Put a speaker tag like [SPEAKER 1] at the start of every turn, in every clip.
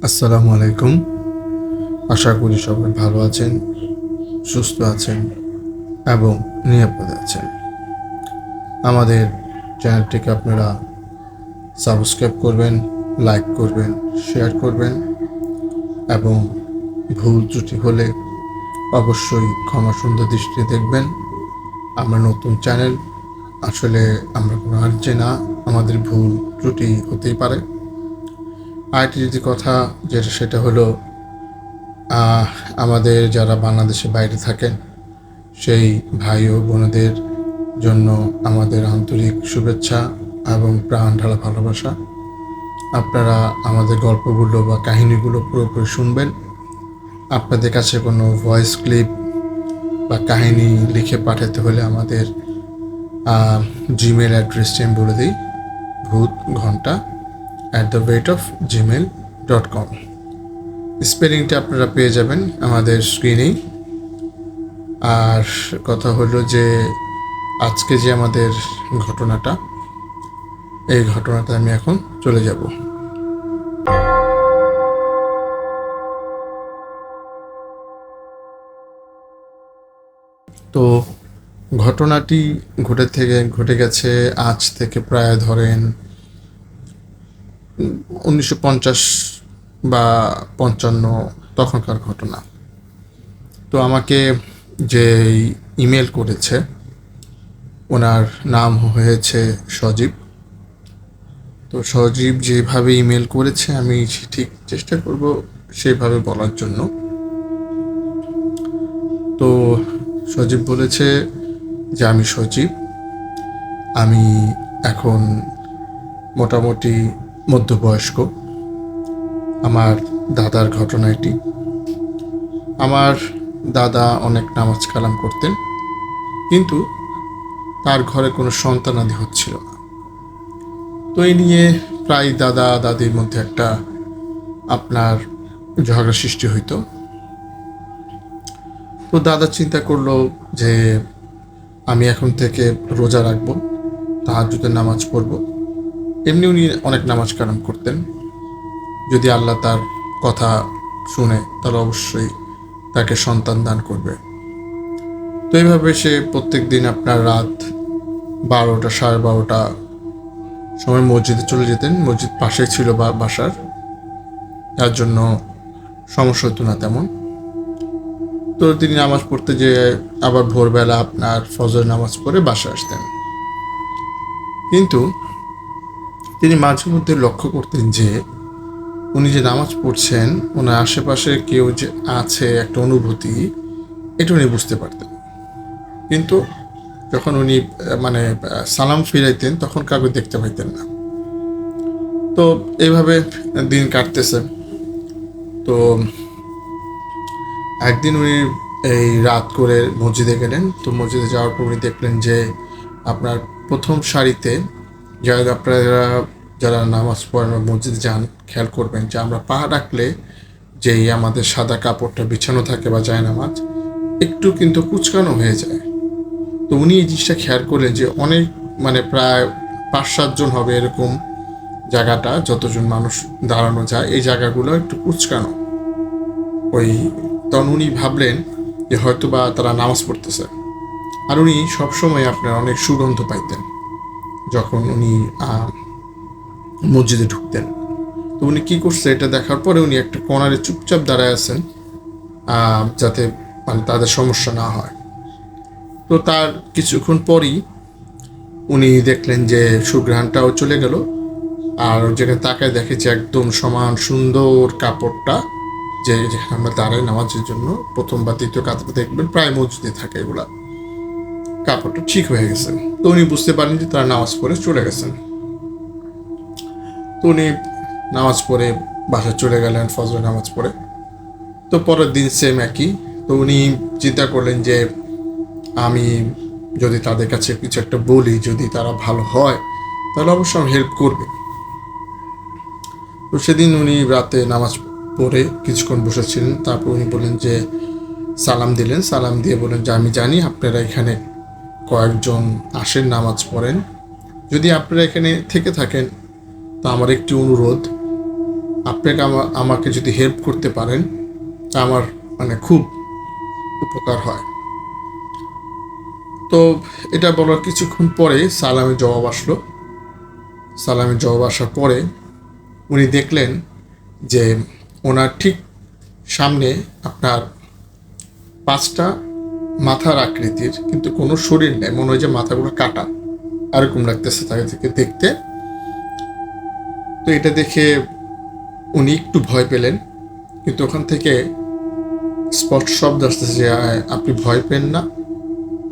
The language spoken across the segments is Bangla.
[SPEAKER 1] আসসালামু আলাইকুম। আশা করি সবাই ভালো আছেন, সুস্থ আছেন এবং নিরাপদে আছেন। আমাদের চ্যানেলটিকে আপনারা সাবস্ক্রাইব করবেন, লাইক করবেন, শেয়ার করবেন এবং ভুল ত্রুটি হলে অবশ্যই ক্ষমা সুন্দর দৃষ্টিতে দেখবেন। আমরা নতুন চ্যানেল, আসলে আমরা কোনো আর্জে না, আমাদের ভুল ত্রুটি হতেই পারে। আরেকটি যদি কথা সেটা হলো আমাদের যারা বাংলাদেশের বাইরে থাকেন সেই ভাই ও বোনদের জন্য আমাদের আন্তরিক শুভেচ্ছা এবং প্রাণ ঢালা ভালোবাসা। আপনারা আমাদের গল্পগুলো বা কাহিনীগুলো পুরোপুরি শুনবেন। আপনাদের কাছে কোনো ভয়েস ক্লিপ বা কাহিনী লিখে পাঠাতে হলে আমাদের জিমেল অ্যাড্রেসটি আমি বলে দিই, bhuthghanta@gmail.com। স্পেলিংটা আপনারা পেয়ে যাবেন আমাদের স্ক্রিনেই। আর কথা হলো যে আজকে যে আমাদের ঘটনাটা, এই ঘটনাটা আমি এখন চলে যাব। তো ঘটনাটি ঘটে গেছে আজ থেকে প্রায় ধরেন 1950 বা 55 তখনকার ঘটনা। তো আমাকে যে ইমেল করেছে ওনার নাম হয়েছে সজীব। তো সজীব যেভাবে ইমেল করেছে আমি ঠিক চেষ্টা করব সেভাবে বলার জন্য। তো সজীব বলেছে যে আমি সজীব, আমি এখন মোটামুটি মধ্যবয়স্ক। আমার দাদার ঘটনা এটি। আমার দাদা অনেক নামাজ কালাম করতেন, কিন্তু তার ঘরে কোনো সন্তানাদি হচ্ছিল না। তো এই নিয়ে প্রায় দাদা দাদির মধ্যে একটা আপনার ঝগড়া সৃষ্টি হইতো। তো দাদা চিন্তা করলো যে আমি এখন থেকে রোজা রাখবো, তাহাজ্জুদের নামাজ পড়ব। এমনি উনি অনেক নামাজ কালাম করতেন, যদি আল্লাহ তার কথা শুনে তাহলে অবশ্যই তাকে সন্তান দান করবে। তো এইভাবে সে প্রত্যেক দিন আপনার রাত 12টা 12:30 সময় মসজিদে চলে যেতেন। মসজিদ পাশেই ছিল বাসার, তার জন্য সমস্যা হতো না তেমন। তো তিনি নামাজ পড়তে যেয়ে আবার ভোরবেলা আপনার ফজর নামাজ পড়ে বাসায় আসতেন। কিন্তু তিনি মাঝে মধ্যে লক্ষ্য করতেন যে উনি যে নামাজ পড়ছেন ওনার আশেপাশে কেউ যে আছে, একটা অনুভূতি, এটা উনি বুঝতে পারতেন। কিন্তু যখন উনি সালাম ফিরাইতেন তখন কাউকে দেখতে পাইতেন না। তো এইভাবে দিন কাটতেছে। তো একদিন উনি এই রাত করে মসজিদে গেলেন। তো মসজিদে যাওয়ার পর উনি দেখলেন যে আপনার প্রথম সারিতে যারা নামাজ পড়েন বা মসজিদে যান, খেয়াল করবেন যে আমরা পা রাখলে যেই আমাদের সাদা কাপড়টা বিছানো থাকে বা যায় নামাজ, একটু কিন্তু কুচকানো হয়ে যায়। তো উনি এই জিনিসটা খেয়াল করলেন যে অনেক প্রায় 5-7 জন হবে এরকম জায়গাটা, যতজন মানুষ দাঁড়ানো যায় এই জায়গাগুলো একটু কুচকানো। তখন উনি ভাবলেন যে হয়তো বা তারা নামাজ পড়তেছে। আর উনি সবসময় আপনার অনেক সুগন্ধ পাইতেন যখন উনি মসজিদে ঢুকতেন। তো উনি কী করছে এটা দেখার পরে উনি একটা কর্নারে চুপচাপ দাঁড়ায় আছেন, যাতে তাদের সমস্যা না হয়। তো তার কিছুক্ষণ পরই উনি দেখলেন যে সুঘ্রাণটাও চলে গেল। আর যেখানে তাকায় দেখে যে একদম সমান সুন্দর কাপড়টা, যেখানে আমরা দাঁড়াই নামাজের জন্য প্রথম বা দ্বিতীয় কাতারে দেখবেন প্রায় মসজিদে থাকে, এগুলা কাপড়টা ঠিক হয়ে গেছে। তো উনি বুঝতে পারেন যে তারা নামাজ পড়ে চলে গেছেন। তো উনি নামাজ পড়ে বাসায় চলে গেলেন ফজর নামাজ পড়ে। তো পরের দিন সেম একই। তো উনি চিন্তা করলেন যে আমি যদি তাদের কাছে কিছু একটা বলি, যদি তারা ভালো হয় তাহলে অবশ্যই আমি হেল্প করবে। তো সেদিন উনি রাতে নামাজ পড়ে কিছুক্ষণ বসেছিলেন। তারপর উনি বললেন যে সালাম দিলেন, সালাম দিয়ে বললেন যে আমি জানি আপনারা এখানে কয়েকজন আসেন নামাজ পড়েন, যদি আপনারা এখানে থেকে থাকেন তো আমার একটি অনুরোধ, আপনাকে আমাকে যদি হেল্প করতে পারেন তা আমার মানে খুব উপকার হয়। তো এটা বলার কিছুক্ষণ পরে সালামের জবাব আসলো। সালামের জবাব আসার পরে উনি দেখলেন যে ওনার ঠিক সামনে আপনার 5টা মাথার আকৃতির, কিন্তু কোনো শরীর নেই, মনে হয় যে মাথাগুলো কাটা, এরকম লাগতেছে তাকে থেকে দেখতে। তো এটা দেখে উনি একটু ভয় পেলেন, কিন্তু ওখান থেকে স্পষ্ট শব্দ আসতেছে যে আপনি ভয় পেন না,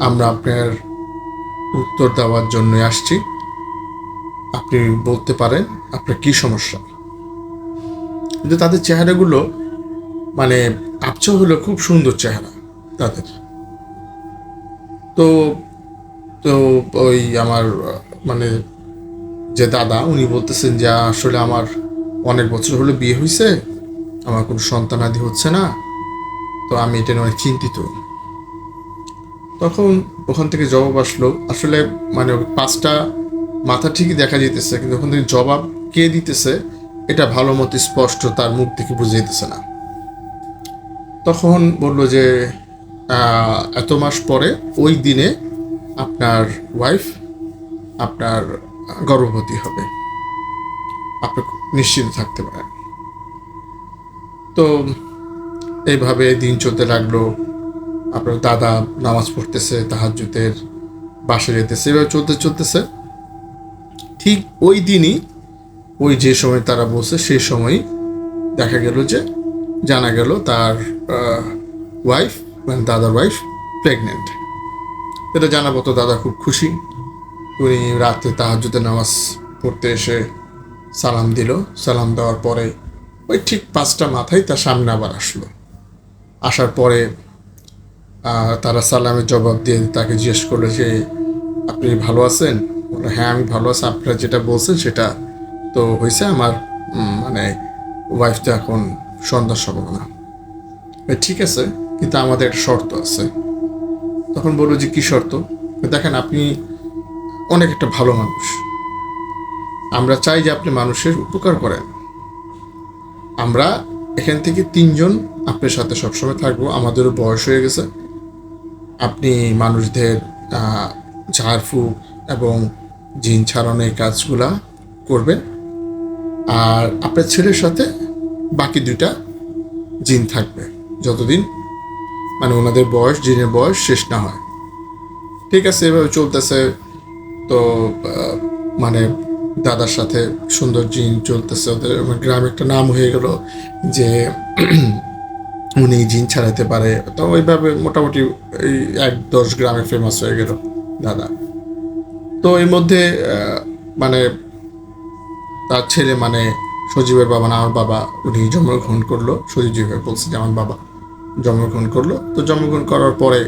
[SPEAKER 1] আমরা আপনার উত্তর দেওয়ার জন্য আসছি, আপনি বলতে পারেন আপনার কি সমস্যা। কিন্তু তাদের চেহারাগুলো মানে আবছা হলো, খুব সুন্দর চেহারা তাদের। তো তো ওই আমার মানে যে দাদা, উনি বলতেছেন যে আসলে আমার অনেক বছর হলো বিয়ে হয়েছে, আমার কোনো সন্তান আদি হচ্ছে না, তো আমি এটা নিয়ে অনেক চিন্তিত। তখন ওখান থেকে জবাব আসলো, আসলে মানে 5টা মাথা ঠিকই দেখা যেতেছে, কিন্তু ওখান থেকে জবাব কে দিতেছে এটা ভালো মতো স্পষ্ট তার মুখ থেকে বুঝে যেতেছে না। তখন বলল যে এত মাস পরে ওই দিনে আপনার ওয়াইফ আপনার গর্ভবতী হবে, আপনি নিশ্চিত থাকতে পারেন। তো এইভাবে দিন চলতে লাগলো। আপনার দাদা নামাজ পড়তেছে, তাহাজ্জুদের, বাসে যেতেছে, এভাবে চলতে চলতেছে। ঠিক ওই দিনই, ওই যে সময় তারা বলছে সেই সময়ই দেখা গেল যে জানা গেল তার ওয়াইফ মানে দাদার ওয়াইফ প্রেগনেন্ট। এটা জানা মতো দাদা খুব খুশি। উনি রাতে তাহাজ্জুদের নামাজ পড়তে এসে সালাম দিল। সালাম দেওয়ার পরে ওই ঠিক 5টা মাথায় তার সামনে আবার আসলো। আসার পরে তারা সালামের জবাব দিয়ে তাকে জিজ্ঞেস করলো যে আপনি ভালো আছেন? বললো হ্যাঁ আমি ভালো আছি, আপনারা যেটা বলছেন সেটা তো হয়েছে, আমার মানে ওয়াইফ তো এখন সন্তান সম্ভাবনা। ঠিক আছে, কিন্তু আমাদের একটা শর্ত আছে। তখন বললো যে কী শর্ত? দেখেন আপনি অনেক একটা ভালো মানুষ, আমরা চাই যে আপনি মানুষের উপকার করেন। আমরা এখান থেকে 3জন আপনার সাথে সবসময় থাকবো, আমাদেরও বয়স হয়ে গেছে। আপনি মানুষদের ঝাড়ফুঁক এবং জিন ছাড়ানো এই কাজগুলা করবেন, আর আপনার ছেলের সাথে বাকি 2টা জিন থাকবে যতদিন মানে ওনাদের বয়স, জিনের বয়স শেষ না হয়। ঠিক আছে, এভাবে চলতেছে। তো মানে দাদার সাথে সুন্দর জিন চলতেছে, ওদের গ্রামে একটা নাম হয়ে গেল যে উনি জিন ছাড়াতে পারে। তো ওইভাবে মোটামুটি এই 1-10 গ্রামে ফেমাস হয়ে গেল দাদা। তো এর মধ্যে মানে তার ছেলে মানে সজীবের বাবা না আমার বাবা, উনি জন্মগ্রহণ করলো। সজীব যেভাবে বলছে যে আমার বাবা জন্মগ্রহণ করলো। তো জন্মগ্রহণ করার পরে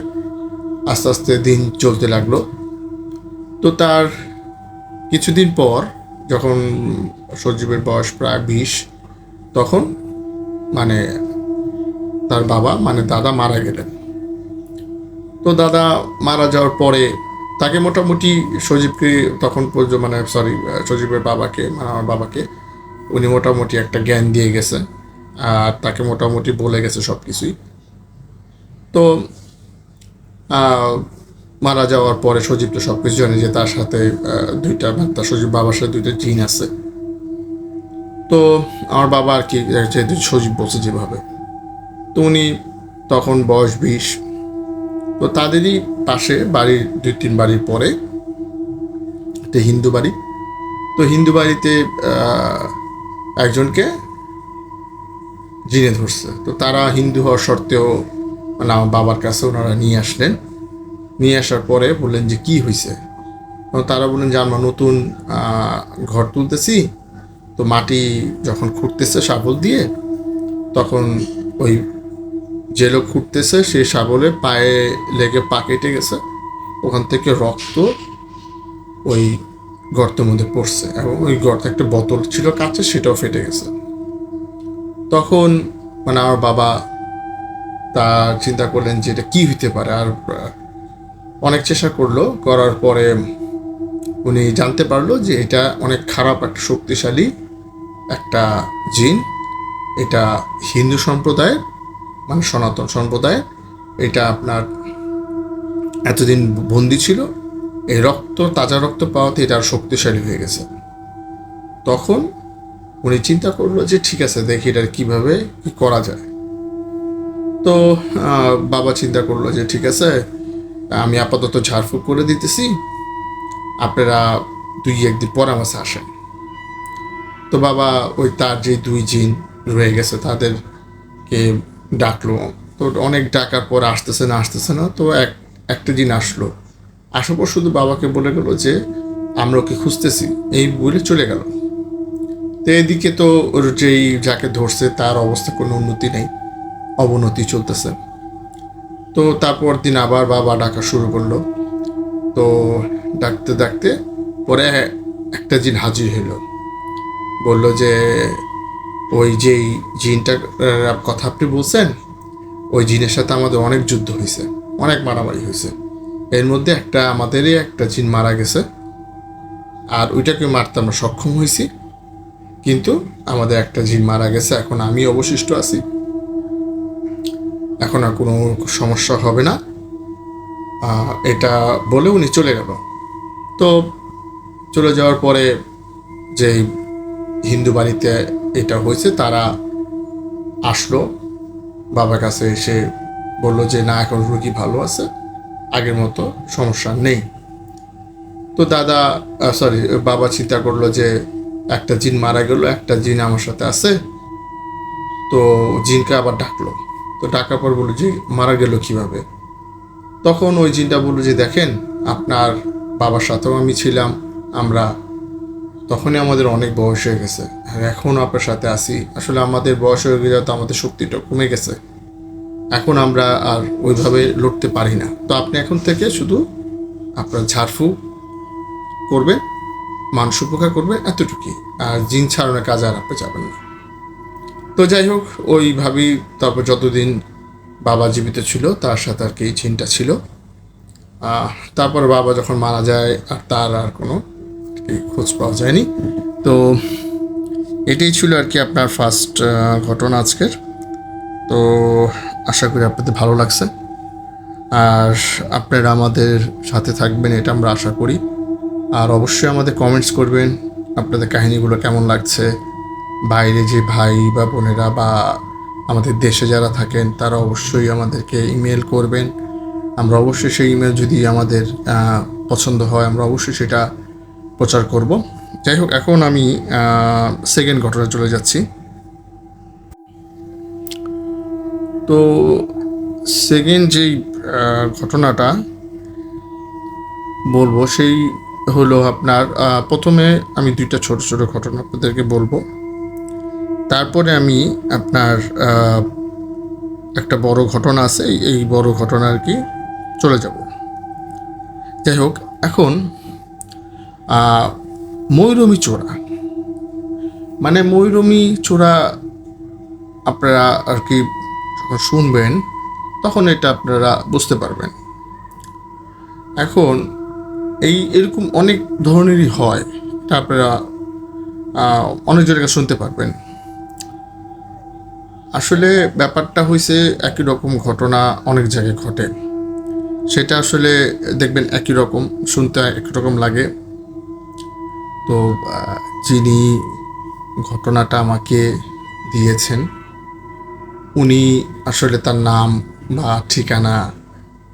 [SPEAKER 1] আস্তে আস্তে দিন চলতে লাগলো। তো তার কিছুদিন পর যখন সজীবের বয়স প্রায় 20, তখন মানে তার বাবা মানে দাদা মারা গেলেন। তো দাদা মারা যাওয়ার পরে তাকে মোটামুটি সজীবকে তখন পর্যন্ত মানে সজীবের বাবাকে মানে আমার বাবাকে উনি মোটামুটি একটা জ্ঞান দিয়ে গেছে, আর তাকে মোটামুটি বলে গেছে সব কিছুই। তো মারা যাওয়ার পরে সজীব তো সব কিছু জানে যে তার সাথে 2টা তার সজীব বাবার সাথে 2টা জিন আছে। তো আমার বাবা আর কি যেহেতু সজীব বলছে যেভাবে, তো উনি তখন বয়স 20। তো তাদেরই পাশে বাড়ির 2-3 বাড়ির পরে একটা হিন্দু বাড়ি। তো হিন্দু বাড়িতে একজনকে জিনে ধরছে। তো তারা হিন্দু হওয়ার সত্ত্বেও মানে আমার বাবার কাছে ওনারা নিয়ে আসলেন। নিয়ে আসার পরে বললেন যে কি হয়েছে। তারা বললেন যে আমরা নতুন ঘর তুলতেছি, তো মাটি যখন খুঁড়তেছে শাবল দিয়ে, তখন ওই যে লোক খুঁড়তেছে সেই শাবলে পায়ে লেগে পা কেটে গেছে, ওখান থেকে রক্ত ওই গর্তের মধ্যে পড়ছে, এবং ওই গর্তে একটা বোতল ছিল কাঁচের, সেটাও ফেটে গেছে। তখন মানে আমার বাবা তা চিন্তা করলেন যে এটা কী হইতে পারে, আর অনেক চেষ্টা করলো। করার পরে উনি জানতে পারলো যে এটা অনেক খারাপ একটা শক্তিশালী একটা জিন, এটা হিন্দু সম্প্রদায়ের মানে সনাতন সম্প্রদায়ের, এটা আপনার এতদিন বন্দি ছিল, এই রক্ত তাজা রক্ত পাওয়াতে এটা আর শক্তিশালী হয়ে গেছে। তখন উনি চিন্তা করলো যে ঠিক আছে, দেখি এটার কীভাবে কী করা যায়। তো বাবা চিন্তা করলো যে ঠিক আছে, আমি আপাতত ঝাড়ফুঁক করে দিতেছি, আপনারা 2-1 দিন পর আমার কাছে আসেন। তো বাবা ওই তার যে 2 জিন রয়ে গেছে তাদেরকে ডাকলো। তো অনেক ডাকার পর আসতেছে না। তো একটা দিন আসলো, আসার পর শুধু বাবাকে বলে গেল যে আমরা ওকে খুঁজতেছি, এই বলে চলে গেল। তো এদিকে তো ওর যেই যাকে ধরছে তার অবস্থা কোনো উন্নতি নেই, অবনতি চলতেছে। তো তারপর দিন আবার বাবা ডাকা শুরু করলো। তো ডাকতে ডাকতে পরে একটা জিন হাজির হলো, বলল যে ওই যেই জিনটার কথা আপনি বলছেন, ওই জিনের সাথে আমাদের অনেক যুদ্ধ হয়েছে, অনেক মারামারি হয়েছে, এর মধ্যে আমাদেরই একটা জিন মারা গেছে, আর ওইটাকে মারতে আমরা সক্ষম হয়েছি, কিন্তু আমাদের একটা জিন মারা গেছে, এখন আমি অবশিষ্ট আছি, এখন আর কোনো সমস্যা হবে না। এটা বলে উনি চলে গেল। তো চলে যাওয়ার পরে যেই হিন্দু বাড়িতে এটা হয়েছে তারা আসলো বাবার কাছে, এসে বললো যে না, এখন রুগী ভালো আছে, আগের মতো সমস্যা নেই। তো বাবা চিন্তা করলো যে একটা জিন মারা গেল, একটা জিন আমার সাথে আছে, তো জিনকে আবার ডাকলো। তো ডাকার পর বললো যে মারা গেল কিভাবে। তখন ওই জিনটা বললো যে দেখেন, আপনার বাবার সাথেও আমি ছিলাম, আমরা তখনই আমাদের অনেক বয়স হয়ে গেছে, আর এখনও আপনার সাথে আছি, আসলে আমাদের বয়স হয়ে গেলে তো আমাদের শক্তিটা কমে গেছে, এখন আমরা আর ওইভাবে লড়তে পারি না। তো আপনি এখন থেকে শুধু আপনার ঝাড়ফুঁক করবেন, মানুষ উপকার করবেন, এতটুকুই, আর জিন ছাড়ানোর কাজ আর আপনি যাবেন না। তো যাই হোক, ওইভাবেই তারপর যতদিন বাবা জীবিত ছিল তার সাথে আর কি এই জিনটা ছিল। তারপর বাবা যখন মারা যায় আর তার আর কোনো খোঁজ পাওয়া যায়নি। তো এটাই ছিল আর কি আপনার ফার্স্ট ঘটনা আজকের। তো আশা করি আপনাদের ভালো লাগছে, আর আপনারা আমাদের সাথে থাকবেন এটা আমরা আশা করি। আর অবশ্যই আমাদের কমেন্টস করবেন আপনাদের কাহিনীগুলো কেমন লাগছে। বাইরে যে ভাই বা বোনেরা বা আমাদের দেশে যারা থাকেন তারা অবশ্যই আমাদেরকে ইমেল করবেন, আমরা অবশ্যই সেই ইমেল যদি আমাদের পছন্দ হয় আমরা অবশ্যই সেটা প্রচার করব। যাই হোক, এখন আমি সেকেন্ড ঘটনা চলে যাচ্ছি। তো সেকেন্ড যেই ঘটনাটা বলবো সেই হলো আপনার, প্রথমে আমি 2টা ছোট ছোট ঘটনা আপনাদেরকে বলবো, তারপরে আমি আপনার একটা বড় ঘটনা আছে, এই বড় ঘটনা আর কি চলে যাব। যাই হোক, এখন ময়ূরমী চূড়া, মানে ময়ূরমী চূড়া আপনারা আর কি যখন শুনবেন তখন এটা আপনারা বুঝতে পারবেন। এখন এরকম অনেক ধরনেরই হয়, এটা আপনারা অনেক জায়গায় শুনতে পারবেন। আসলে ব্যাপারটা হয়েছে একই রকম ঘটনা অনেক জায়গায় ঘটে, সেটা আসলে দেখবেন একই রকম, শুনতে একই রকম লাগে। তো যিনি ঘটনাটা আমাকে দিয়েছেন উনি আসলে তার নাম বা ঠিকানা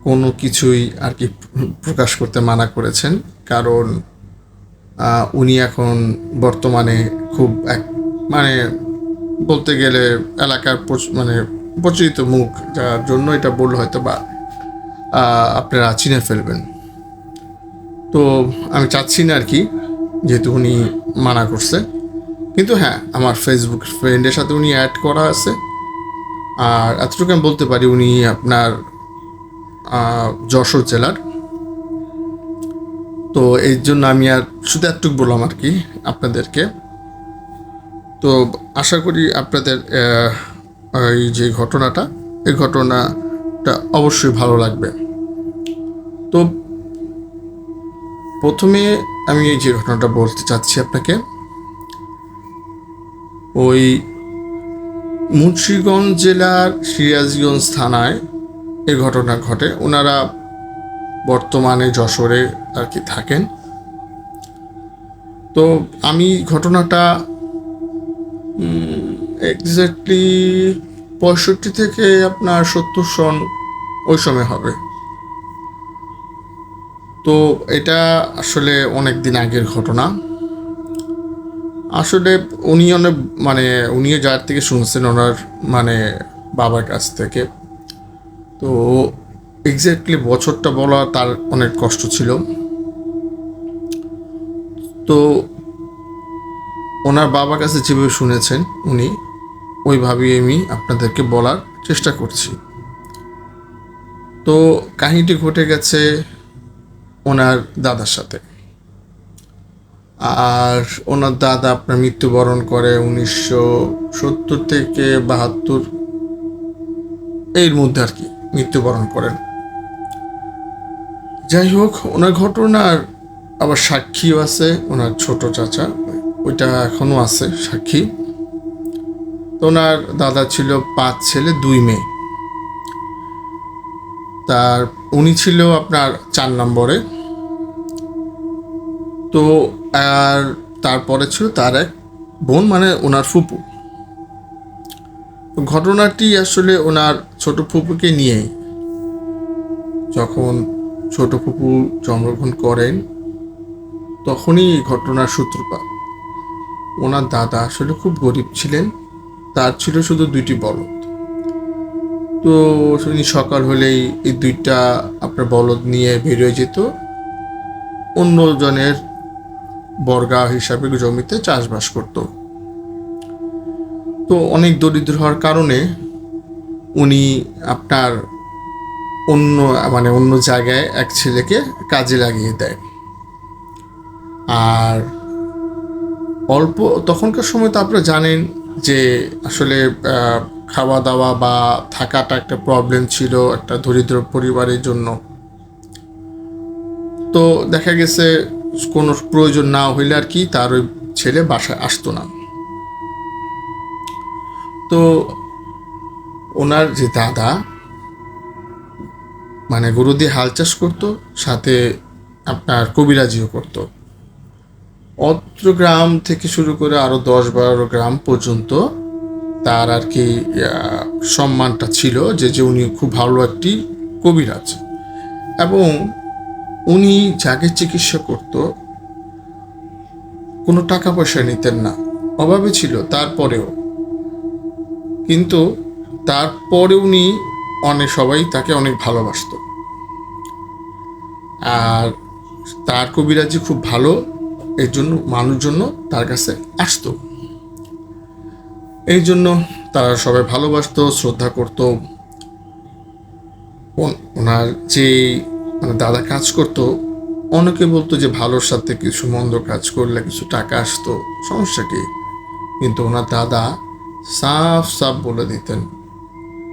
[SPEAKER 1] কোনো কিছুই আর কি প্রকাশ করতে মানা করেছেন, কারণ উনি এখন বর্তমানে খুব মানে বলতে গেলে এলাকার মানে প্রচলিত মুখ, যার জন্য এটা বললে হয়তো বা আপনারা চিনে ফেলবেন। তো আমি চাচ্ছি না আর কি, যেহেতু উনি মানা করছে, কিন্তু হ্যাঁ আমার ফেসবুক ফ্রেন্ডের সাথে উনি অ্যাড করা আছে, আর এতটুকু আমি বলতে পারি উনি আপনার যশোর জেলার। তো এই জন্য আমি আর শুধু এতটুকু বললাম আর কি আপনাদেরকে। তো আশা করি আপনাদের এই যে ঘটনাটা, এই ঘটনাটা অবশ্যই ভালো লাগবে। তো প্রথমে আমি এই যে ঘটনাটা বলতে চাচ্ছি আপনাকে, ওই মুন্সিগঞ্জ জেলার সিরাজগঞ্জ থানায় এ ঘটনা ঘটে। ওনারা বর্তমানে যশোরে আর কি থাকেন। তো আমি ঘটনাটা এক্স্যাক্টলি 65 থেকে আপনার 70 সন ওই সময় হবে। তো এটা আসলে অনেক দিন আগের ঘটনা। আসলে উনি অনেক উনিও যার থেকে শুনছেন ওনার বাবার কাছ থেকে। তো এক্স্যাক্টলি বছরটা বলা তার অনেক কষ্ট ছিল। তো ওনার বাবার কাছে যেভাবে শুনেছেন উনি, ওইভাবেই আমি আপনাদেরকে বলার চেষ্টা করছি। তো কাহিনীটি ঘটে গেছে ওনার দাদার সাথে। আর ওনার দাদা আপনার মৃত্যুবরণ করে 1970 থেকে 72 এর মধ্যে আর কি মৃত্যুবরণ করেন। যাই হোক, ওনার ঘটনার আবার সাক্ষীও আছে। ওনার ছোট চাচা, ওইটা এখনো আছে সাক্ষী। তো ওনার দাদা ছিল 5 ছেলে 2 মেয়ে। উনি ছিল আপনার 4 নম্বরে। তো আর তারপরে ছিল তার এক বোন, ওনার ফুপু। ঘটনাটি আসলে ওনার ছোট ফুপুকে নিয়েই। যখন ছোট ফুপু জন্মগ্রহণ করেন তখনই এই ঘটনার সূত্রপাত। ওনার দাদা আসলে খুব গরিব ছিলেন, তার ছিল শুধু 2টি বলদ। তো উনি সকাল হলেই এই 2টা আপনার বলদ নিয়ে বেরিয়ে যেত অন্যজনের বর্গা হিসাবে জমিতে চাষবাস করত। তো অনেক দরিদ্র হওয়ার কারণে উনি আপনার অন্য জায়গায় এক ছেলেকে কাজে লাগিয়ে দেয়। আর অল্প তখনকার সময় তো আপনারা জানেন যে আসলে খাওয়া দাওয়া বা থাকাটা একটা প্রবলেম ছিল একটা দরিদ্র পরিবারের জন্য। তো দেখা গেছে কোনো প্রয়োজন না হইলে আর কি তার ওই ছেলে বাসায় আসতো না। তো ওনার যে দাদা গরু দিয়ে হাল চাষ করতো, সাথে আপনার কবিরাজিও করতো। অত্র গ্রাম থেকে শুরু করে আরো 10-12 গ্রাম পর্যন্ত তার আর কি সম্মানটা ছিল যে উনি খুব ভালো একটি কবিরাজ। এবং উনি যাকে চিকিৎসা করত কোনো টাকা পয়সা নিতেন না, অভাবে ছিল তারপরেও। কিন্তু তারপরে উনি সবাই তাকে অনেক ভালোবাসত। আর তার কবিরাজি খুব ভালো, এই জন্য মানুষজন তার কাছে আসতো। এই জন্য তারা সবাই ভালোবাসতো, শ্রদ্ধা করত। ওনার যে দাদা কাজ করতো, অনেকে বলতো যে ভালোর সাথে কিছু মন্দ কাজ করলে কিছু টাকা আসতো, সমস্যা কি? কিন্তু ওনার দাদা সাফ সাফ বলে দিতেন,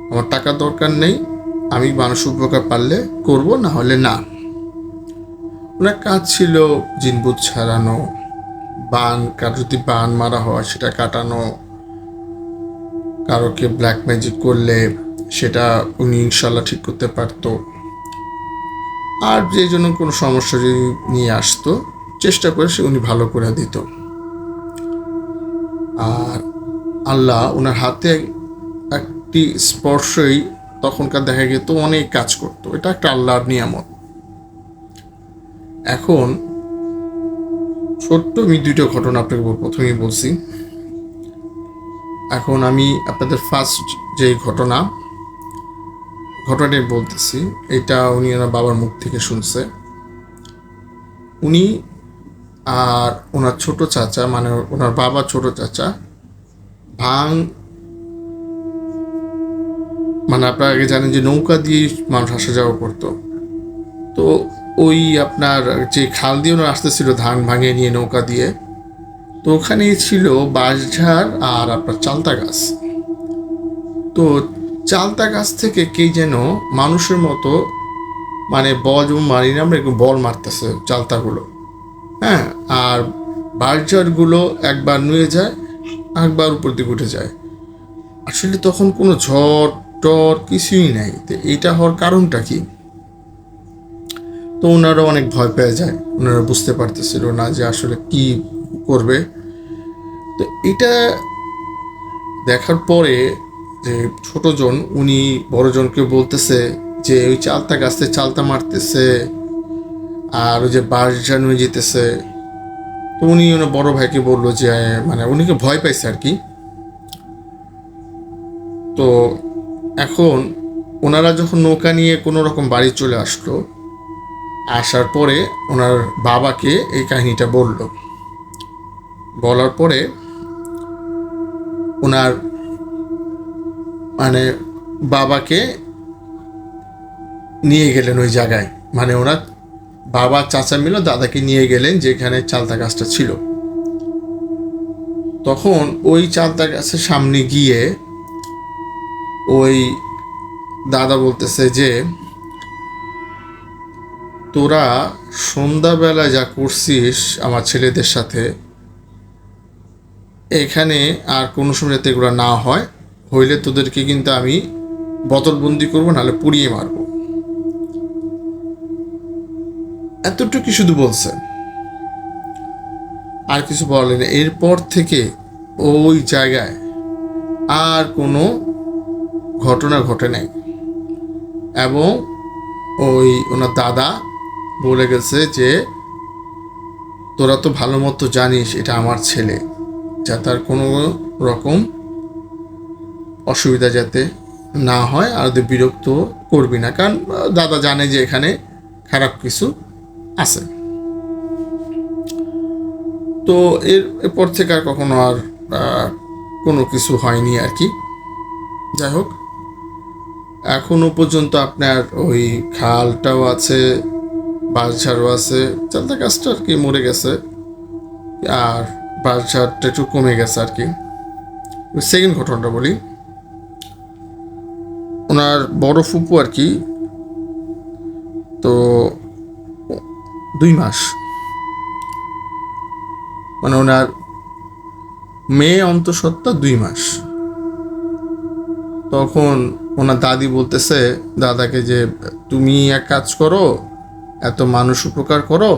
[SPEAKER 1] আমার টাকা দরকার নেই, আমি মানুষ উপকার পারলে করব, না হলে না। ওনার কাজ ছিল জিনভূত ছাড়ানো, কারো যদি বান মারা হয় সেটা কাটানো, কারোকে ব্ল্যাক ম্যাজিক করলে সেটা উনি ইনশাল্লাহ ঠিক করতে পারতো। আর যে জন্য কোনো সমস্যা যদি নিয়ে আসতো, চেষ্টা করে সে উনি ভালো করে দিত। আর আল্লাহ ওনার হাতে একটি স্পর্শই তখনকার দেখা যেত অনেক কাজ করতো। এটা একটা আল্লাহর নিয়ামত। এখন ছোট্ট আমি 2টা ঘটনা আপনাকে প্রথমেই বলছি। এখন আমি আপনাদের ফার্স্ট যে ঘটনাটি বলতেছি, এটা উনি ওনার বাবার মুখ থেকে শুনছে। উনি আর ওনার ছোট চাচা, ওনার বাবার ছোট চাচা ভাং, আপনারা আগে জানেন যে নৌকা দিয়ে মানুষ আসা যাওয়া করতো। তো ওই আপনার যে খাল দিয়ে ওনার আসতেছিল ধান ভাঙিয়ে নিয়ে নৌকা দিয়ে, তো ওখানেই ছিল বাঁশঝাড় আর আপনার চালতা গাছ। তো চালতা গাছ থেকে কে যেন মানুষের মতো বল যেমন মারি না আমরা, এরকম বল মারতেছে চালতাগুলো। হ্যাঁ, আর বাঁশঝাড়গুলো একবার নুয়ে যায়, একবার উপর দিকে উঠে যায়। আসলে তখন কোনো ঝড় টর কিছুই নাই। তো এইটা হওয়ার কারণটা কি? তো ওনারা অনেক ভয় পেয়ে যায়, ওনারা বুঝতে পারতেছিল না যে আসলে কি করবে। তো এটা দেখার পরে যে ছোটজন উনি বড়জনকে বলতেছে যে ওই চালতা গাছে চালতা মারতেছে, আর ওই যে বাঁশ ঝাড় যেতেছে। তো উনি ওনার বড় ভাইকে বললো যে মানে উনিকে ভয় পাইছে আর কি। তো এখন ওনারা যখন নৌকা নিয়ে কোনো রকম বাড়ি চলে আসলো, আসার পরে ওনার বাবাকে এই কাহিনীটা বলার পরে ওনার মানে বাবাকে নিয়ে গেলেন ওই জায়গায়, মানে ওনার বাবা চাচা মিলে দাদাকে নিয়ে গেলেন যেখানে চালতা গাছটা ছিল। তখন ওই চালতা গাছের সামনে গিয়ে ওই দাদা বলতেছে যে তোরা সন্ধ্যাবেলা যা করছিস আমার ছেলেদের সাথে, এখানে আর কোনো সময় যাতে এগুলো না হয়, হইলে তোদেরকে কিন্তু আমি বোতলবন্দি করবো, নাহলে পুড়িয়ে মারবো। এতটুকু শুধু বলছে, আর কিছু বলেন। এরপর থেকে ওই জায়গায় আর কোনো ঘটনা ঘটে নাই। এবং ওই ওনার দাদা বলে গেছে যে তোরা তো ভালো মতো জানিস এটা আমার ছেলে, যা তার কোনো রকম অসুবিধা যাতে না হয়, আর ওদের বিরক্ত করবি না, কারণ দাদা জানে যে এখানে খারাপ কিছু আছে। তো এরপর থেকে আর কখনো আর কোনো কিছু হয়নি আর কি। যাই হোক, এখনো পর্যন্ত আপনার ওই খালটাও আছে, বাঁশঝাড়ও আছে। চালতা গাছটা আর কি মরে গেছে, আর বাঁশঝাড়টা একটু কমে গেছে আর কি। সেকেন্ড ঘটনাটা বলি। ওনার বড় ফুপু আর কি, তো 2 মাস, মানে ওনার মেয়ে অন্তঃসত্ত্বা 2 মাস। তখন ওনার দাদি বলতেছে দাদাকে যে তুমি এক কাজ করো, এত মানুষ উপকার করো,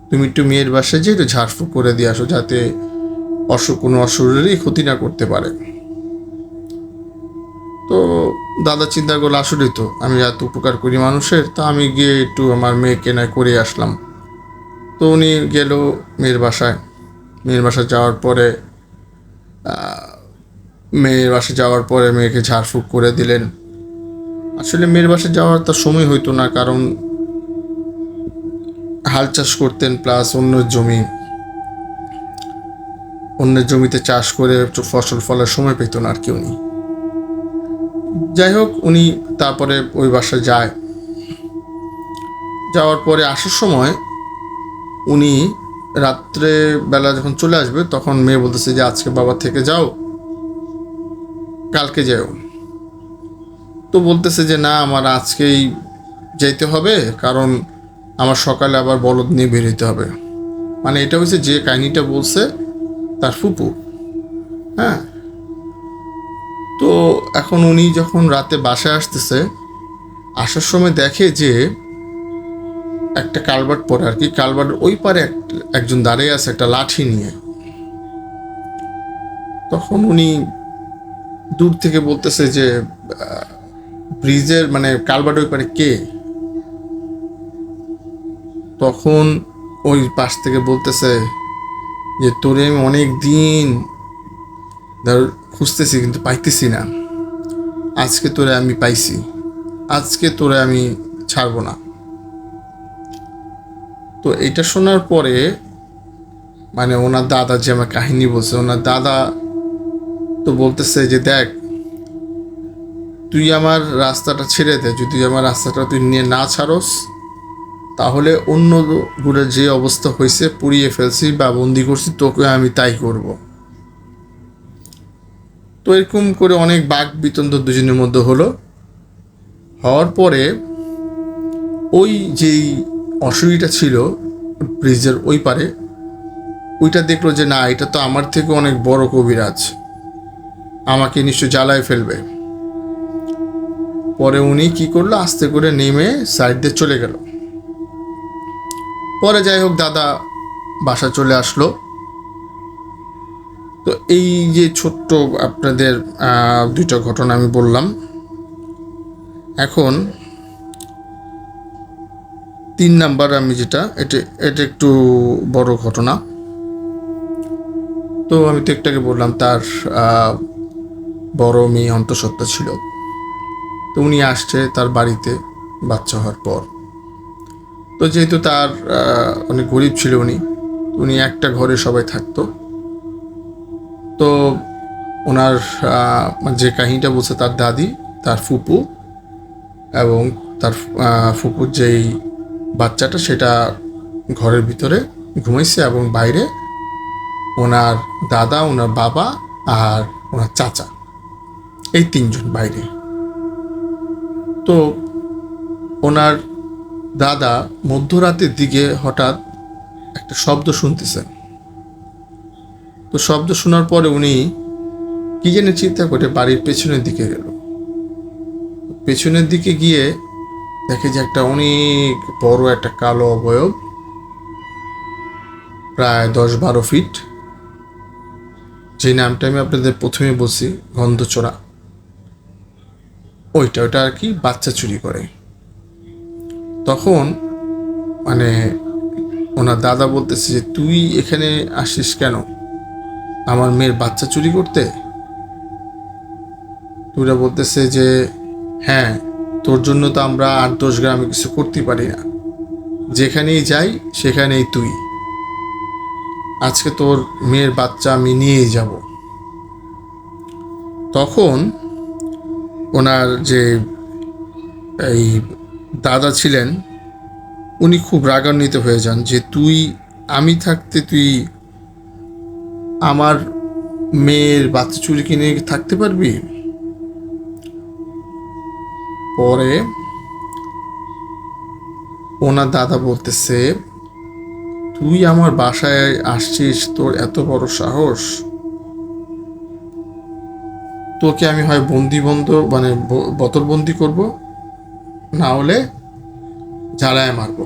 [SPEAKER 1] তুমি একটু মেয়ের বাসায় যে একটু ঝাড়ফুঁক করে দিয়ে আসো, যাতে কোনো অশরীরই ক্ষতি না করতে পারে। তো দাদা চিন্তা করলো আসলেই তো আমি এত উপকার করি মানুষের, তা আমি গিয়ে একটু আমার মেয়েকে না করে আসলাম। তো উনি গেল মেয়ের বাসায়। মেয়ের বাসায় যাওয়ার পরে মেয়েকে ঝাড়ফুঁক করে দিলেন। আসলে মেয়ের বাসায় যাওয়ার তো সময় হইতো না, কারণ হাল চাষ করতেন, প্লাস অন্যের জমিতে চাষ করে ফসল ফলার সময় পেত না আর কি উনি। যাই হোক, উনি তারপরে ওই বাসায় যাওয়ার পরে আসার সময় উনি রাত্রে বেলা যখন চলে আসবে, তখন মেয়ে বলতেছে যে আজকে বাবা থেকে যাও, কালকে যাও। তো বলতেছে যে না, আমার আজকেই যেতে হবে, কারণ আমার সকালে আবার বলদ নিয়ে বেরোতে হবে। মানে এটা হচ্ছে যে কাহিনীটা বলছে তার ফুপু। হ্যাঁ। তো এখন উনি যখন রাতে বাসায় আসতেছে, আসার সময় দেখে যে একটা কালভার্ট পরে আর কি, কালভার্টের ওই পারে একজন দাঁড়িয়ে আছে একটা লাঠি নিয়ে। তখন উনি দূর থেকে বলতেছে যে ব্রিজের মানে কালভার্ট ওই পারে কে? তখন ওই পাশ থেকে বলতেছে যে তোরে আমি অনেক দিন ধর খুঁজতেছি কিন্তু পাইতেছি না, আজকে তোরে আমি পাইছি, আজকে তোরে আমি ছাড়বো না। তো এটা শোনার পরে মানে ওনার দাদা যে আমার কাহিনী বলছে, ওনার দাদা তো বলতেছে যে দেখ, তুই আমার রাস্তাটা ছেড়ে দে, যদি আমার রাস্তাটা তুই নিয়ে না ছাড়স, তাহলে অন্য গুড়ের যে অবস্থা হয়েছে, পুড়িয়ে ফেলছি বা বন্দি করছি, তোকে আমি তাই করব। তো এরকম করে অনেক বাক বিতন্ড দুজনের মধ্যে হওয়ার পরে ওই যেই অসুবিধা ছিল ব্রিজের ওই পারে, ওইটা দেখলো যে না, এটা তো আমার থেকে অনেক বড় কবিরাজ, আমাকে নিশ্চয় জ্বালায় ফেলবে। পরে উনি কি করলো, আস্তে করে নেমে সাইড দিয়ে চলে গেল। পরে যাই হোক দাদা বাসা চলে আসলো। তো এই যে ছোট্ট আপনাদের দুইটা ঘটনা আমি বললাম। এখন 3 নাম্বার আমি যেটা, এটা এটা একটু বড় ঘটনা। তো আমি তো একটাকে বললাম তার বড় মেয়ে অন্তঃসত্ত্বা ছিল। তো উনি আসছে তার বাড়িতে বাচ্চা হওয়ার পর। তো যেহেতু তার অনেক গরিব ছিল উনি, উনি একটা ঘরে সবাই থাকতো। তো ওনার যে কাহিনীটা বলছে তার দাদি, তার ফুপু এবং তার ফুপুর যেই বাচ্চাটা সেটা ঘরের ভিতরে ঘুমাইছে, এবং বাইরে ওনার দাদা, ওনার বাবা আর ওনার চাচা, এই 3 জন বাইরে। তো ওনার দাদা মধ্যরাতের দিকে হঠাৎ একটা শব্দ শুনতেছেন। তো শব্দ শোনার পরে উনি কি জেনে চিন্তা করে বাড়ির পেছনের দিকে গেল। পেছনের দিকে গিয়ে দেখে যে একটা অনেক বড় একটা কালো অবয়ব, প্রায় 10-12 ফিট, যে নামটা আমি আপনাদের প্রথমে বলছি গন্ধচোরা, ওইটা আর কি বাচ্চা চুরি করে। তখন মানে ওনার দাদা বলতেছে যে তুই এখানে আসিস কেন আমার মেয়ের বাচ্চা চুরি করতে? তুইরা বলতেছে যে হ্যাঁ, তোর জন্য তো আমরা 8-10 গ্রামে কিছু করতে পারি না, যেখানেই যাই সেখানেই তুই। আজকে তোর মেয়ের বাচ্চা আমি নিয়েই যাব। তখন ওনার যে এই দাদা ছিলেন উনি খুব রাগান্বিত হয়ে যান যে তুই, আমি থাকতে তুই আমার মেয়ের বাচ্চা চুরি কিনে থাকতে পারবি? পরে ওনার দাদা বলতেছে তুই আমার বাসায় আসছিস, তোর এত বড় সাহস, তোকে আমি হয় মানে বোতলবন্দি করব, না হলে জ্বালায় মারব।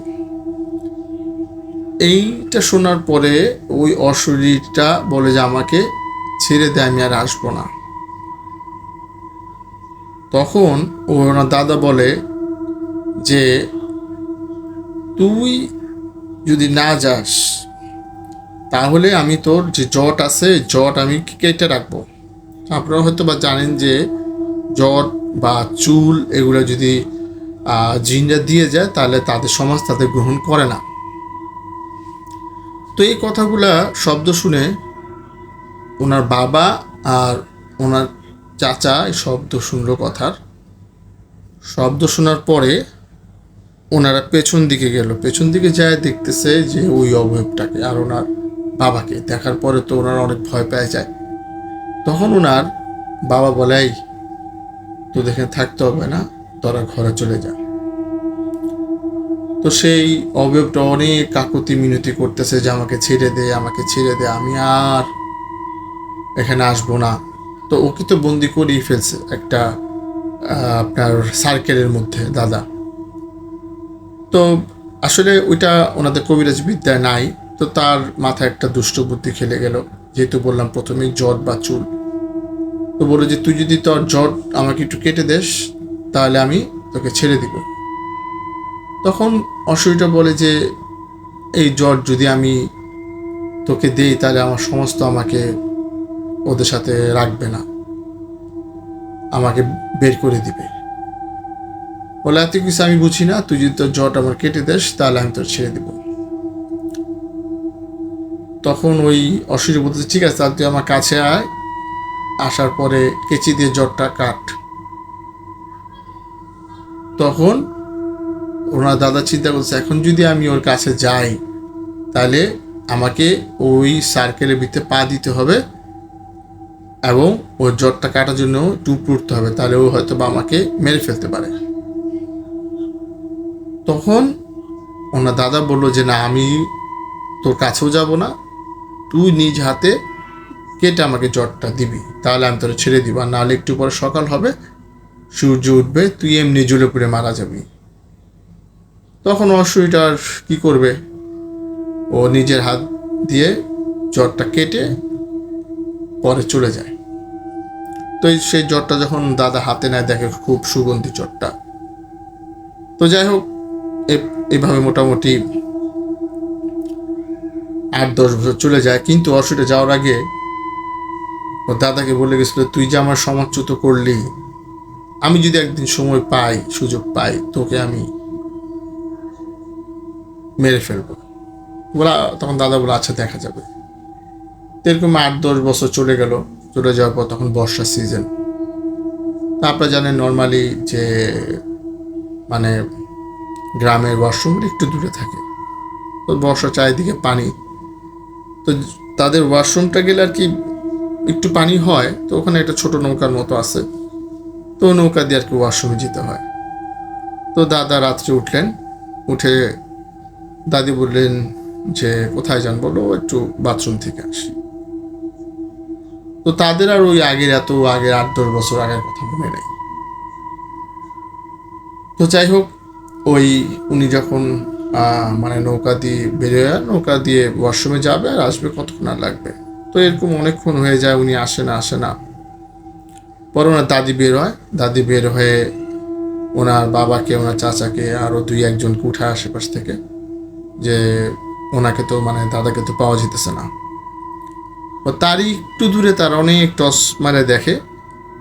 [SPEAKER 1] এইটা শোনার পরে ওই অশরীরটা বলে যে আমাকে ছেড়ে দে, আমি আর আসবো না। তখন ওনার দাদা বলে যে তুই যদি না যাস তাহলে আমি তোর যে জট আছে জট আমি কেটে রাখবো। আপনারা হয়তো বা জানেন যে জট বা চুল এগুলো যদি জিনরা দিয়ে যায় তাহলে তাদের সমাজ তাদের গ্রহণ করে না। তো এই কথাগুলা শব্দ শুনে ওনার বাবা আর ওনার চাচা এই শব্দ শুনলো, কথার শব্দ শোনার পরে ওনারা পেছন দিকে গেল। পেছন দিকে যায় দেখতেছে যে ওই অবয়বটাকে আর ওনার বাবাকে দেখার পরে তো ওনারা অনেক ভয় পেয়ে যায়। তখন ওনার বাবা বলে তো দেখে থাকতে হবে না, তোরা ঘরে চলে যা। তো সেই অবয়বটা অনেক কাকুতি মিনতি করতেছে যে আমাকে ছেড়ে দে, আমাকে ছেড়ে দে, আমি আর এখানে আসবো না। তো ওকে তো বন্দি করেই ফেলছে একটা আপনার সার্কেলের মধ্যে দাদা। তো আসলে ওইটা ওনাদের কবিরাজ বিদ্যায় নাই। তো তার মাথায় একটা দুষ্ট বুদ্ধি খেলে গেল, যেহেতু বললাম প্রথমেই জট বা চুল। তো বললো যে তুই যদি তোর জট আমাকে একটু কেটে দেস তাহলে আমি তোকে ছেড়ে দিব। তখন অসুরটা বলে যে এই জট যদি আমি তোকে দেই তাহলে আমার সমস্ত আমাকে ওদের সাথে রাখবে না, আমাকে বের করে দিবে। বলে এত কিছু আমি বুঝি না, তুই যদি তোর জট আমার কেটে দেস তাহলে আমি তোর ছেড়ে দিব। তখন ওই অসুরি বলতেছে ঠিক আছে, তাহলে তুই আমার কাছে আয়, আসার পরে কেচি দিয়ে জটটা কাট। তখন ওনার দাদা চিন্তা করছে এখন যদি আমি ওর কাছে যাই তাহলে আমাকে ওই সার্কেলের ভিতরে পা দিতে হবে এবং ওর জটটা কাটার জন্য টুপ উঠতে হবে, তাহলে ও হয়তো বা আমাকে মেরে ফেলতে পারে। তখন ওনার দাদা বললো যে না, আমি তোর কাছেও যাব না, তুই নিজ হাতে কেটে আমাকে জ্বরটা দিবি, তাহলে আমি তোরা ছেড়ে দিব, আর নাহলে একটু পরে সকাল হবে, সূর্য উঠবে, তুই এমনি জ্বলে পুড়ে মারা যাবি। তখন অসুবিধা আর কী করবে, ও নিজের হাত দিয়ে জ্বরটা কেটে পরে চলে যায়। তো সেই জ্বরটা যখন দাদা হাতে নেয়, দেখে খুব সুগন্ধি জ্বরটা। তো যাই হোক, এইভাবে মোটামুটি 8-10 বছর চলে যায়। কিন্তু অসুবিধা যাওয়ার আগে ও দাদাকে বলে গেছিল, তুই যে আমার সমাজচ্যুত করলি, আমি যদি একদিন সময় পাই, সুযোগ পাই, তোকে আমি মেরে ফেলবো বলা। তখন দাদা বলে, আচ্ছা দেখা যাবে। এরকম 8-10 বছর চলে গেল। চলে যাওয়ার পর তখন বর্ষার সিজন। তা আপনারা জানেন নর্মালি যে মানে গ্রামের ওয়াশরুম একটু দূরে থাকে, তো বর্ষা চারিদিকে পানি। তো তাদের ওয়াশরুমটা গেলে আর কি একটু পানি হয়, তো ওখানে একটা ছোট নৌকার মতো আছে, তো নৌকা দিয়ে আর কি ওয়াশরুমে যেতে হয়। তো দাদা রাত্রে উঠলেন, উঠে দাদি বললেন যে কোথায় যান, বলো একটু বাথরুম থেকে আসি। তো তাদের আর ওই আগের 8-10 বছর আগের কথা মনে নেই। তো যাই হোক, ওই উনি যখন মানে নৌকা দিয়ে বেরিয়ে, নৌকা দিয়ে ওয়াশরুমে যাবে আর আসবে কতক্ষণ আর লাগবে। তো এরকম অনেকক্ষণ হয়ে যায়, উনি আসে না। পরে ওনার দাদি বের হয়, দাদি বের হয়ে ওনার বাবাকে, ওনার চাচাকে, আরও 2-1জনকে উঠায় আশেপাশ থেকে, যে ওনাকে তো মানে দাদাকে তো পাওয়া যেতেছে না। ও তারই একটু দূরে তার অনেক টস মারে দেখে,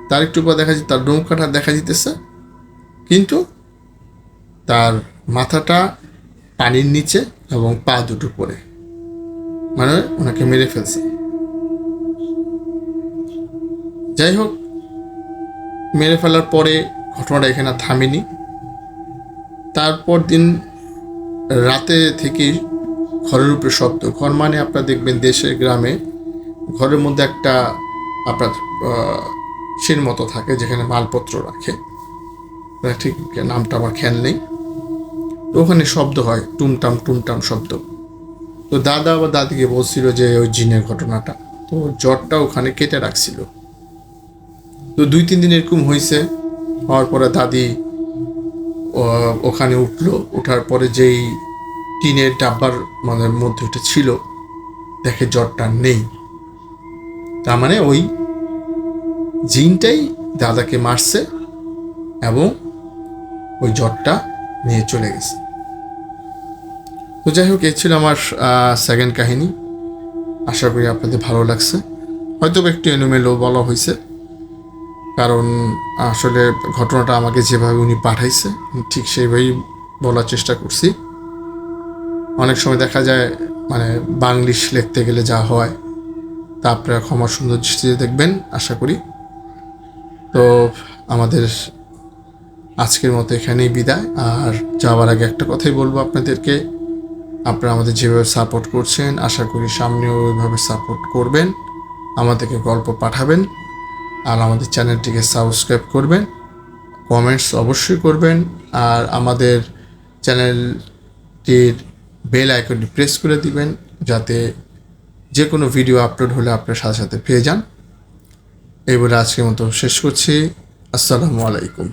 [SPEAKER 1] তার একটু পর দেখা যায় তার নৌকাটা দেখা যেতেছে, কিন্তু তার মাথাটা পানির নিচে এবং পা দুটো পড়ে, মানে ওনাকে মেরে ফেলছে। যাই হোক, মেরে ফেলার পরে ঘটনাটা এখানে থামেনি। তারপর দিন রাতে থেকে ঘরের উপরে শব্দ। ঘর মানে আপনারা দেখবেন দেশে গ্রামে ঘরের মধ্যে একটা আপনার সির মতো থাকে, যেখানে মালপত্র রাখে, ঠিক নামটা আমার খেয়াল নেই। তো ওখানে শব্দ হয়, টুমটাম টুমটাম শব্দ। তো দাদা বা দাদিকে বলছিল যে ওই জিনের ঘটনাটা, তো জ্বরটা ওখানে কেটে রাখছিল। তো 2-3 দিন এরকম হয়েছে। হওয়ার পরে দাদি ওখানে উঠলো, ওঠার পরে যেই টিনের ডাব্বার মানে মধ্যে ওটা ছিল, দেখে জ্বরটা নেই। তার মানে ওই জিনটাই দাদাকে মারছে এবং ওই জ্বরটা নিয়ে চলে গেছে। তো যাই হোক, এই ছিল আমার সেকেন্ড কাহিনী। আশা করি আপনাদের ভালো লাগছে। হয়তো একটু এলোমেলো বলা হয়েছে, কারণ আসলে ঘটনাটা আমাকে যেভাবে উনি পাঠাইছে ঠিক সেইভাবেই বলার চেষ্টা করছি। অনেক সময় দেখা যায় মানে বাংলিশ লিখতে গেলে যা হয়, তা আপনারা ক্ষমা সুন্দর দৃষ্টিতে দেখবেন আশা করি। তো আমাদের আজকের মতো এখানেই বিদায়। আর যাওয়ার আগে একটা কথাই বলবো আপনাদেরকে, আপনারা আমাদের যেভাবে সাপোর্ট করছেন, আশা করি সামনেও ওইভাবে সাপোর্ট করবেন, আমাদেরকে গল্প পাঠাবেন, আর আমাদের চ্যানেলটিকে সাবস্ক্রাইব করবেন, কমেন্টস অবশ্যই করবেন, আর আমাদের চ্যানেলটির বেল আইকনটি প্রেস করে দিবেন, যাতে যে কোনো ভিডিও আপলোড হলে আপনার সাথে সাথে পেয়ে যান। এই বলে আজকের মতো শেষ করছি। আসসালামু আলাইকুম।